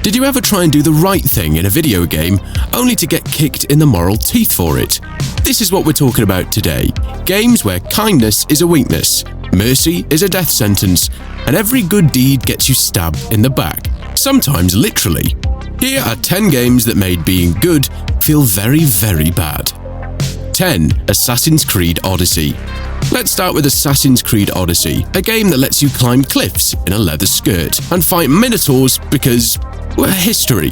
Did you ever try and do the right thing in a video game, only to get kicked in the moral teeth for it? This is what we're talking about today. Games where kindness is a weakness, mercy is a death sentence, and every good deed gets you stabbed in the back, sometimes literally. Here are 10 games that made being good feel very, very bad. 10. Assassin's Creed Odyssey. Let's start with Assassin's Creed Odyssey, a game that lets you climb cliffs in a leather skirt and fight minotaurs because, well, history.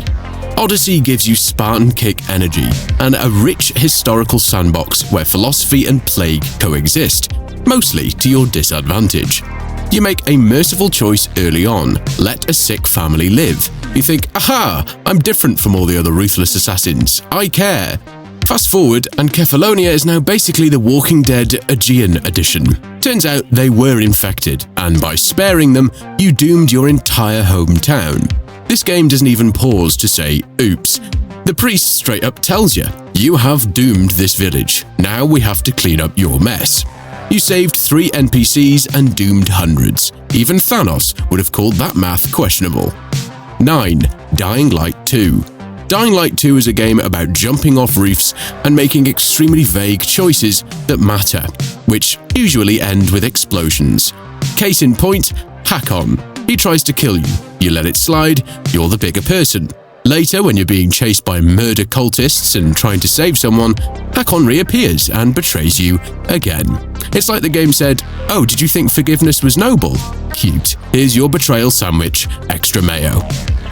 Odyssey gives you Spartan kick energy and a rich historical sandbox where philosophy and plague coexist, mostly to your disadvantage. You make a merciful choice early on, let a sick family live. You think, aha, I'm different from all the other ruthless assassins, I care. Fast forward, and Kefalonia is now basically the Walking Dead Aegean edition. Turns out they were infected, and by sparing them, you doomed your entire hometown. This game doesn't even pause to say, oops. The priest straight up tells you, you have doomed this village. Now we have to clean up your mess. You saved 3 NPCs and doomed hundreds. Even Thanos would have called that math questionable. 9. Dying Light 2. Dying Light 2 is a game about jumping off roofs and making extremely vague choices that matter, which usually end with explosions. Case in point, Hakon. He tries to kill you. You let it slide, you're the bigger person. Later, when you're being chased by murder cultists and trying to save someone, Hakon reappears and betrays you again. It's like the game said, oh, did you think forgiveness was noble? Cute. Here's your betrayal sandwich, extra mayo.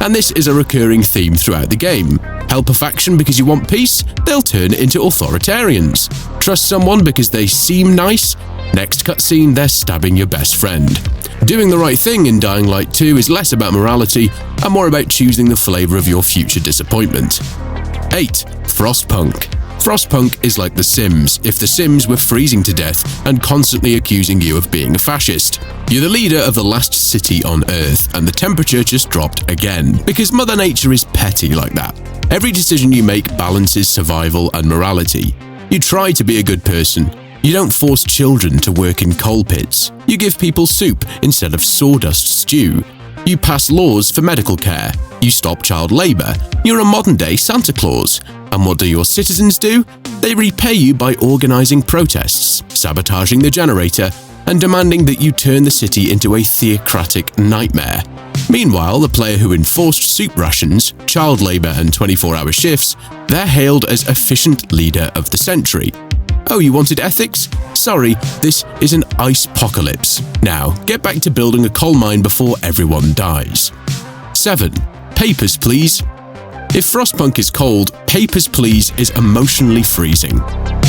And this is a recurring theme throughout the game. Help a faction because you want peace? They'll turn into authoritarians. Trust someone because they seem nice? Next cutscene, they're stabbing your best friend. Doing the right thing in Dying Light 2 is less about morality and more about choosing the flavor of your future disappointment. 8. Frostpunk. Frostpunk is like The Sims if The Sims were freezing to death and constantly accusing you of being a fascist. You're the leader of the last city on Earth, and the temperature just dropped again, because Mother Nature is petty like that. Every decision you make balances survival and morality. You try to be a good person. You don't force children to work in coal pits. You give people soup instead of sawdust stew. You pass laws for medical care. You stop child labor. You're a modern-day Santa Claus. And what do your citizens do? They repay you by organizing protests, sabotaging the generator, and demanding that you turn the city into a theocratic nightmare. Meanwhile, the player who enforced soup rations, child labor, and 24-hour shifts, they're hailed as efficient leader of the century. Oh, you wanted ethics? Sorry, this is an ice-pocalypse. Now, get back to building a coal mine before everyone dies. 7. Papers, Please. If Frostpunk is cold, Papers, Please is emotionally freezing.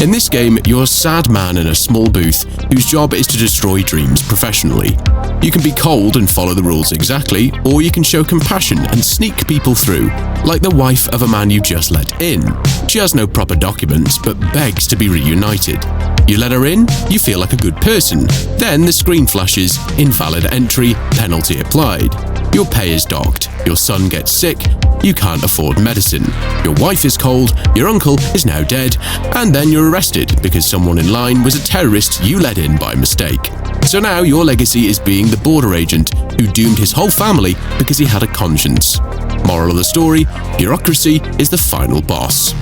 In this game, you're a sad man in a small booth whose job is to destroy dreams professionally. You can be cold and follow the rules exactly, or you can show compassion and sneak people through, like the wife of a man you just let in. She has no proper documents, but begs to be reunited. You let her in, you feel like a good person. Then the screen flashes, invalid entry, penalty applied. Your pay is docked, your son gets sick, you can't afford medicine, your wife is cold, your uncle is now dead, and then you're arrested because someone in line was a terrorist you let in by mistake. So now your legacy is being the border agent who doomed his whole family because he had a conscience. Moral of the story, bureaucracy is the final boss.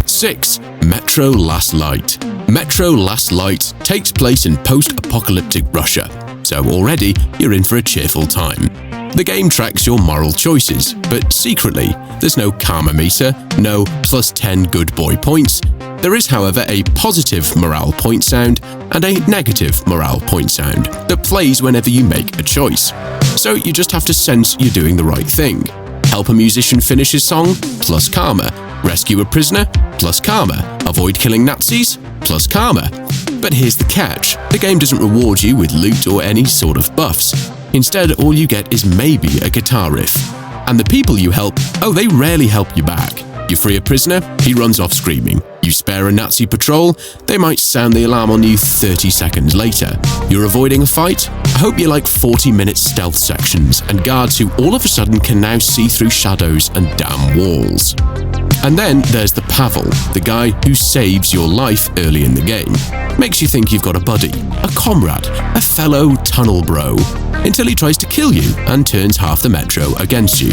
6. Metro Last Light. Metro Last Light takes place in post-apocalyptic Russia, so already you're in for a cheerful time. The game tracks your moral choices, but secretly, there's no karma meter, no plus 10 good boy points. There is, however, a positive morale point sound and a negative morale point sound that plays whenever you make a choice. So you just have to sense you're doing the right thing. Help a musician finish his song, plus karma. Rescue a prisoner, plus karma. Avoid killing Nazis, plus karma. But here's the catch. The game doesn't reward you with loot or any sort of buffs. Instead, all you get is maybe a guitar riff. And the people you help, oh, they rarely help you back. You free a prisoner, he runs off screaming. You spare a Nazi patrol, they might sound the alarm on you 30 seconds later. You're avoiding a fight? I hope you like 40-minute stealth sections and guards who all of a sudden can now see through shadows and damn walls. And then there's the Pavel, the guy who saves your life early in the game. Makes you think you've got a buddy, a comrade, a fellow tunnel bro. until he tries to kill you and turns half the metro against you.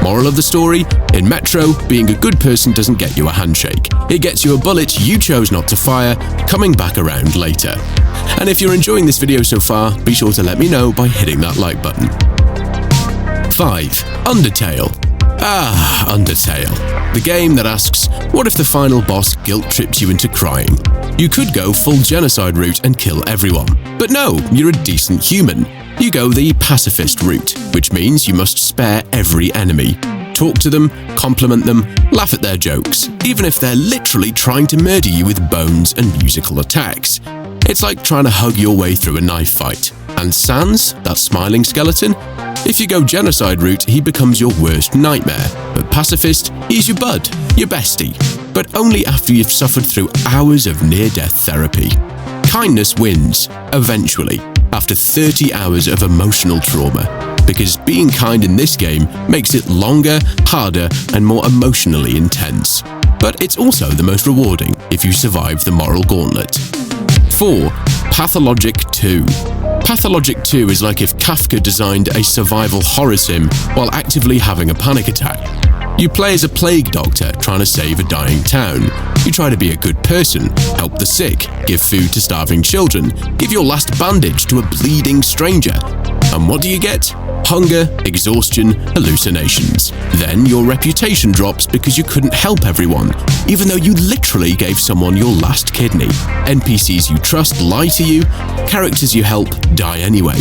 Moral of the story? In Metro, being a good person doesn't get you a handshake. It gets you a bullet you chose not to fire, coming back around later. And if you're enjoying this video so far, be sure to let me know by hitting that like button. 5. Undertale. Undertale. The game that asks, what if the final boss guilt trips you into crying? You could go full genocide route and kill everyone. But no, you're a decent human. You go the pacifist route, which means you must spare every enemy. Talk to them, compliment them, laugh at their jokes, even if they're literally trying to murder you with bones and musical attacks. It's like trying to hug your way through a knife fight. And Sans, that smiling skeleton? If you go genocide route, he becomes your worst nightmare. But pacifist, he's your bud, your bestie. But only after you've suffered through hours of near-death therapy. Kindness wins, eventually, after 30 hours of emotional trauma. Because being kind in this game makes it longer, harder, and more emotionally intense. But it's also the most rewarding if you survive the moral gauntlet. 4. Pathologic 2. Pathologic 2 is like if Kafka designed a survival horror sim while actively having a panic attack. You play as a plague doctor trying to save a dying town. You try to be a good person, help the sick, give food to starving children, give your last bandage to a bleeding stranger. And what do you get? Hunger, exhaustion, hallucinations. Then your reputation drops because you couldn't help everyone, even though you literally gave someone your last kidney. NPCs you trust lie to you, characters you help die anyway.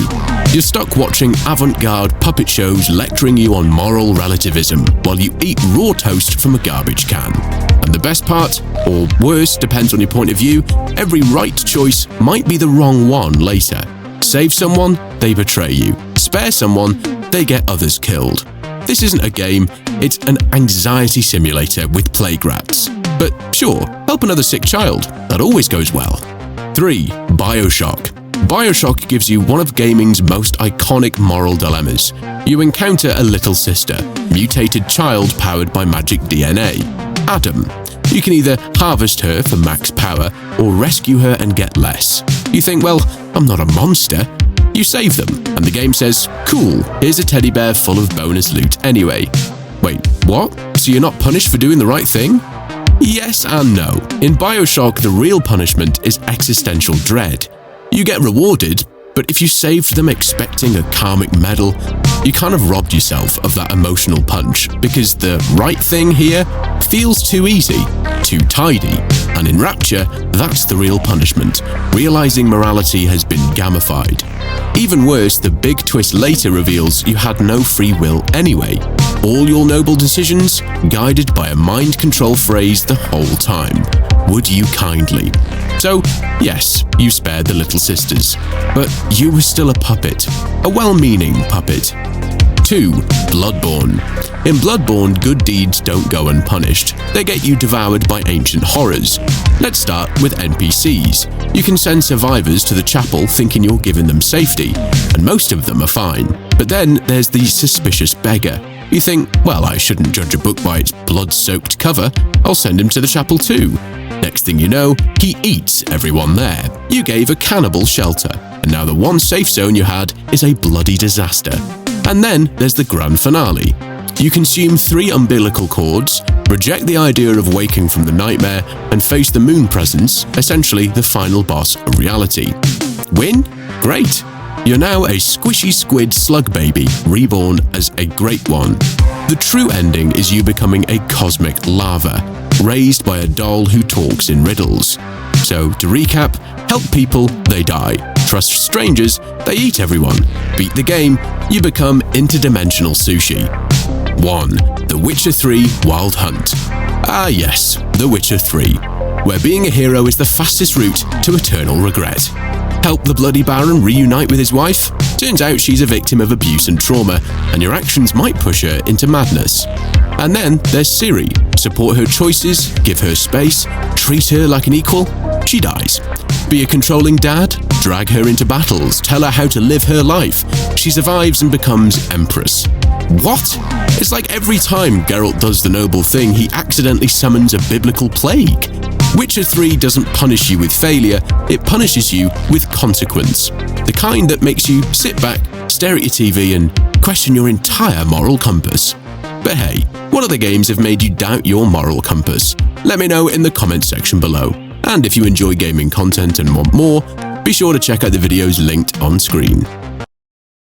You're stuck watching avant-garde puppet shows lecturing you on moral relativism while you eat raw toast from a garbage can. And the best part, or worse, depends on your point of view, every right choice might be the wrong one later. Save someone, they betray you. Spare someone, they get others killed. This isn't a game, it's an anxiety simulator with plague rats. But sure, help another sick child, that always goes well. 3. Bioshock. Bioshock gives you one of gaming's most iconic moral dilemmas. You encounter a little sister, mutated child powered by magic DNA, Adam. You can either harvest her for max power or rescue her and get less. You think, well, I'm not a monster. You save them, and the game says, cool, here's a teddy bear full of bonus loot anyway. Wait, what? So you're not punished for doing the right thing? Yes and no. In Bioshock, the real punishment is existential dread. You get rewarded, but if you save them expecting a karmic medal, you kind of robbed yourself of that emotional punch, because the right thing here feels too easy, too tidy, and in Rapture, that's the real punishment, realizing morality has been gamified. Even worse, the big twist later reveals you had no free will anyway. All your noble decisions guided by a mind control phrase the whole time. Would you kindly? So, yes, you spared the little sisters, but you were still a puppet, a well-meaning puppet. 2. Bloodborne. In Bloodborne, good deeds don't go unpunished. They get you devoured by ancient horrors. Let's start with NPCs. You can send survivors to the chapel thinking you're giving them safety, and most of them are fine. But then there's the suspicious beggar. You think, well, I shouldn't judge a book by its blood-soaked cover. I'll send him to the chapel too. Next thing you know, he eats everyone there. You gave a cannibal shelter, and now the one safe zone you had is a bloody disaster. And then there's the grand finale. You consume 3 umbilical cords, reject the idea of waking from the nightmare, and face the moon presence, essentially the final boss of reality. Win? Great! You're now a squishy squid slug baby, reborn as a great one. The true ending is you becoming a cosmic larva, raised by a doll who talks in riddles. So, to recap, help people, they die. Trust strangers, they eat everyone. Beat the game, you become interdimensional sushi. 1. The Witcher 3 Wild Hunt. Ah yes, The Witcher 3, where being a hero is the fastest route to eternal regret. Help the bloody Baron reunite with his wife? Turns out she's a victim of abuse and trauma, and your actions might push her into madness. And then there's Ciri. Support her choices, give her space, treat her like an equal. She dies. Be a controlling dad? Drag her into battles, tell her how to live her life. She survives and becomes Empress. What? It's like every time Geralt does the noble thing, he accidentally summons a biblical plague. Witcher 3 doesn't punish you with failure, it punishes you with consequence. The kind that makes you sit back, stare at your TV and question your entire moral compass. But hey, what other games have made you doubt your moral compass? Let me know in the comments section below. And if you enjoy gaming content and want more, be sure to check out the videos linked on screen.